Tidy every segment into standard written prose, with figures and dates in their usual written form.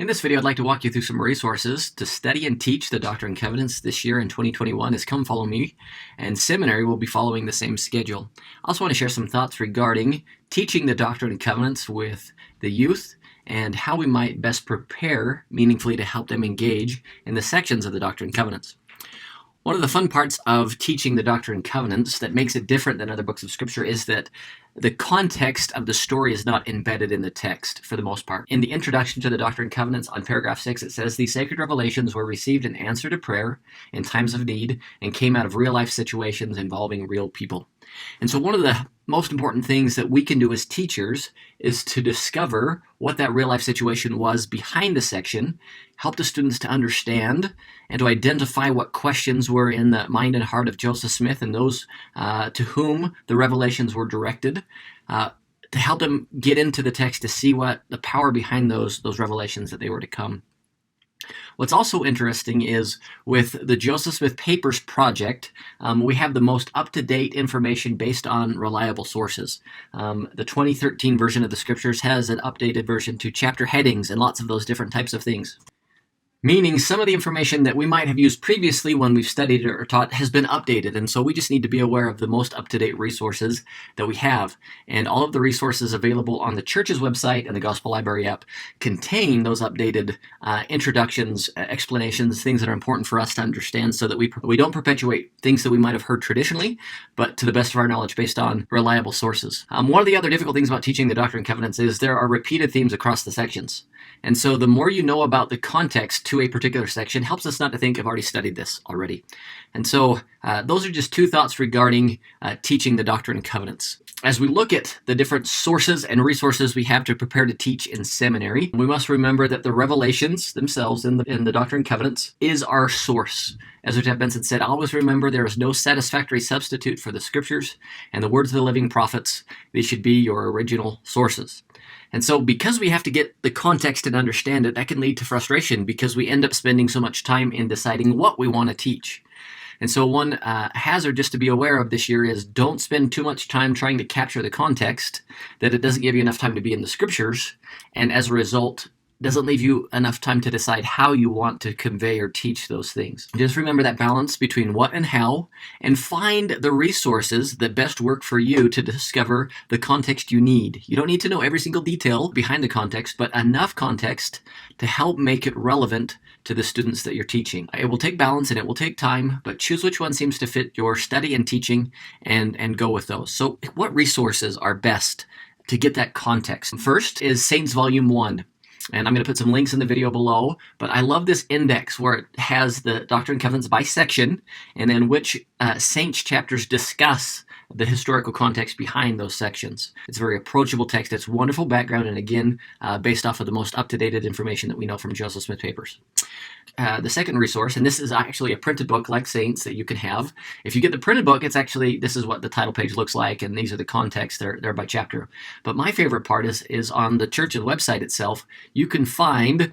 In this video, I'd like to walk you through some resources to study and teach the Doctrine and Covenants this year in 2021 as Come Follow Me, and seminary will be following the same schedule. I also want to share some thoughts regarding teaching the Doctrine and Covenants with the youth and how we might best prepare meaningfully to help them engage in the sections of the Doctrine and Covenants. One of the fun parts of teaching the Doctrine and Covenants that makes it different than other books of Scripture is that the context of the story is not embedded in the text for the most part. In the introduction to the Doctrine and Covenants on paragraph 6, it says, "These sacred revelations were received in answer to prayer in times of need and came out of real-life situations involving real people." And so one of the most important things that we can do as teachers is to discover what that real-life situation was behind the section, help the students to understand and to identify what questions were in the mind and heart of Joseph Smith and those to whom the revelations were directed, to help them get into the text to see what the power behind those revelations that they were to come. What's also interesting is with the Joseph Smith Papers project, we have the most up-to-date information based on reliable sources. The 2013 version of the Scriptures has an updated version to chapter headings and lots of those different types of things. Meaning some of the information that we might have used previously when we've studied or taught has been updated, and so we just need to be aware of the most up-to-date resources that we have. And all of the resources available on the church's website and the Gospel Library app contain those updated introductions, explanations, things that are important for us to understand so that we don't perpetuate things that we might have heard traditionally, but to the best of our knowledge based on reliable sources. One of the other difficult things about teaching the Doctrine and Covenants is there are repeated themes across the sections. And so the more you know about the context to a particular section helps us not to think I've already studied this already. And so those are just two thoughts regarding teaching the Doctrine and Covenants. As we look at the different sources and resources we have to prepare to teach in seminary, we must remember that the revelations themselves in the Doctrine and Covenants is our source. As Lieutenant Benson said, always remember there is no satisfactory substitute for the Scriptures and the words of the living prophets. They should be your original sources. And so because we have to get the context and understand it, that can lead to frustration because we end up spending so much time in deciding what we want to teach. And so one hazard just to be aware of this year is don't spend too much time trying to capture the context that it doesn't give you enough time to be in the Scriptures, and as a result, doesn't leave you enough time to decide how you want to convey or teach those things. Just remember that balance between what and how, and find the resources that best work for you to discover the context you need. You don't need to know every single detail behind the context, but enough context to help make it relevant to the students that you're teaching. It will take balance and it will take time, but choose which one seems to fit your study and teaching and go with those. So what resources are best to get that context? First is Saints Volume 1. And I'm going to put some links in the video below, but I love this index where it has the Doctrine and Covenants by section, and then which Saints chapters discuss the historical context behind those sections. It's a very approachable text. It's wonderful background, and again, based off of the most up-to-date information that we know from Joseph Smith Papers. The second resource, and this is actually a printed book like Saints that you can have. If you get the printed book, it's actually, this is what the title page looks like, and these are the contexts. They're by chapter. But my favorite part is on the church's website itself, you can find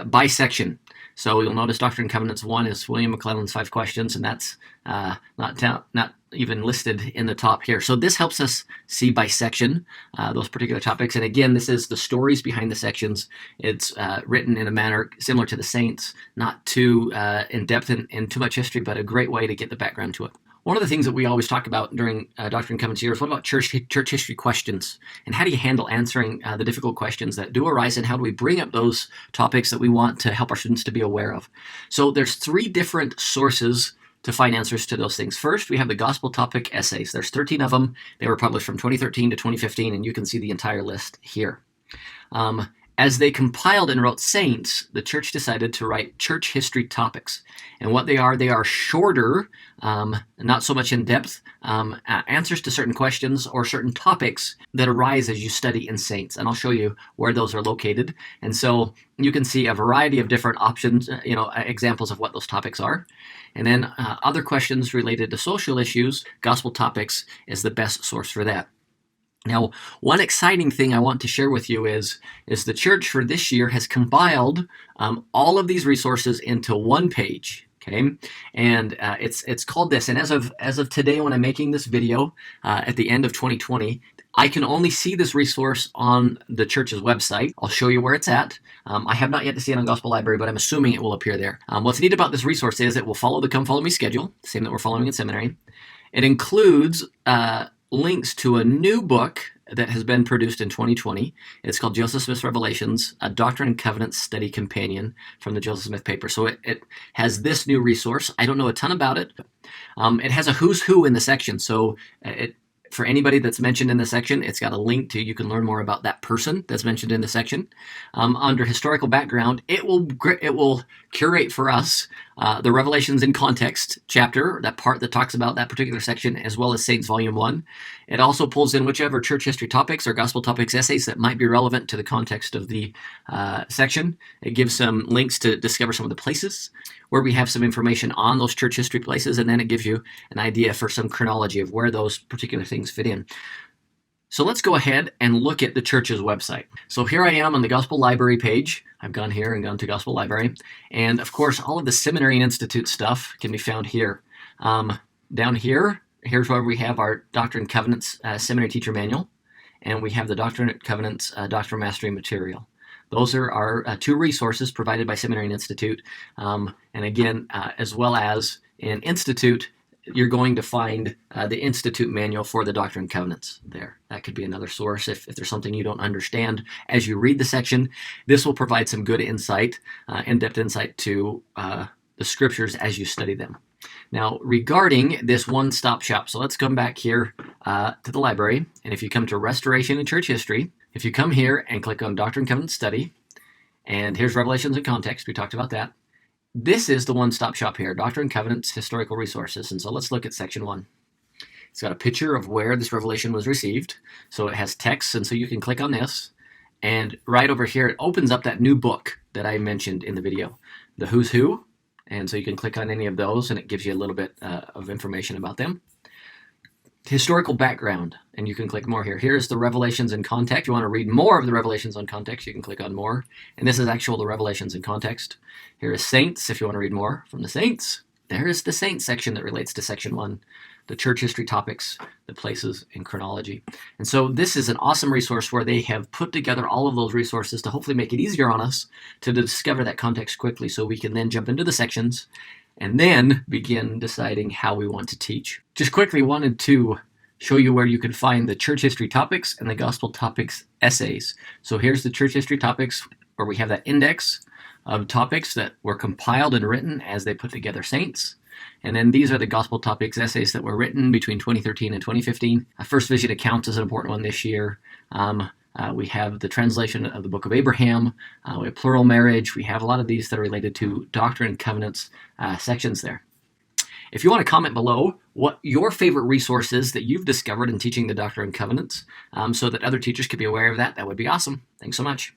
by section. So you'll notice Doctrine and Covenants 1 is William McClellan's 5 questions, and that's not even listed in the top here. So this helps us see by section those particular topics. And again, this is the stories behind the sections. It's written in a manner similar to the Saints, not too in-depth and too much history, but a great way to get the background to it. One of the things that we always talk about during Doctrine and Covenants years, what about church history questions? And how do you handle answering the difficult questions that do arise, and how do we bring up those topics that we want to help our students to be aware of? So there's 3 different sources to find answers to those things. First, we have the Gospel Topic Essays. There's 13 of them. They were published from 2013 to 2015, and you can see the entire list here. As they compiled and wrote Saints, the church decided to write church history topics. And what they are shorter, not so much in depth, answers to certain questions or certain topics that arise as you study in Saints. And I'll show you where those are located. And so you can see a variety of different options, examples of what those topics are. And then other questions related to social issues, Gospel Topics is the best source for that. Now, one exciting thing I want to share with you is the church for this year has compiled all of these resources into one page. Okay, and it's called this. And as of today, when I'm making this video at the end of 2020, I can only see this resource on the church's website. I'll show you where it's at. I have not yet to see it on Gospel Library, but I'm assuming it will appear there. What's neat about this resource is it will follow the Come Follow Me schedule, the same that we're following in seminary. It includes links to a new book that has been produced in 2020. It's called Joseph Smith's Revelations, a Doctrine and Covenants Study Companion from the Joseph Smith paper. So it has this new resource. I don't know a ton about it. It has a who's who in the section. So for anybody that's mentioned in the section, it's got a link to, you can learn more about that person that's mentioned in the section. Under historical background, it will curate for us the Revelations in Context chapter, that part that talks about that particular section, as well as Saints Volume 1. It also pulls in whichever church history topics or gospel topics essays that might be relevant to the context of the section. It gives some links to discover some of the places where we have some information on those church history places, and then it gives you an idea for some chronology of where those particular things fit in. So let's go ahead and look at the church's website. So here I am on the Gospel Library page. I've gone here and gone to Gospel Library. And of course, all of the Seminary and Institute stuff can be found here. Down here, here's where we have our Doctrine and Covenants Seminary Teacher Manual. And we have the Doctrine and Covenants Doctrine Mastery Material. Those are our two resources provided by Seminary and Institute. And again, as well as in Institute, you're going to find the Institute manual for the Doctrine and Covenants there. That could be another source if there's something you don't understand as you read the section. This will provide some good insight, in-depth insight to the scriptures as you study them. Now, regarding this one-stop shop, so let's come back here to the library. And if you come to Restoration and Church History, if you come here and click on Doctrine and Covenants Study, and here's Revelations in Context, we talked about that. This is the one-stop shop here, Doctrine and Covenants Historical Resources. And so let's look at section 1. It's got a picture of where this revelation was received. So it has text, and so you can click on this. And right over here, it opens up that new book that I mentioned in the video, the Who's Who. And so you can click on any of those, and it gives you a little bit of information about them. Historical background, and you can click more here. Here's the Revelations in Context. You want to read more of the Revelations on Context, you can click on more. And this is the Revelations in Context. Here is Saints, if you want to read more from the Saints. There is the Saints section that relates to section 1, the church history topics, the places, and chronology. And so this is an awesome resource where they have put together all of those resources to hopefully make it easier on us to discover that context quickly so we can then jump into the sections and then begin deciding how we want to teach. Just quickly wanted to show you where you can find the church history topics and the gospel topics essays. So here's the church history topics where we have that index of topics that were compiled and written as they put together saints. And then these are the gospel topics essays that were written between 2013 and 2015. First Vision Accounts is an important one this year. We have the translation of the Book of Abraham. We have plural marriage. We have a lot of these that are related to Doctrine and Covenants sections there. If you want to comment below what your favorite resource is that you've discovered in teaching the Doctrine and Covenants so that other teachers could be aware of that, that would be awesome. Thanks so much.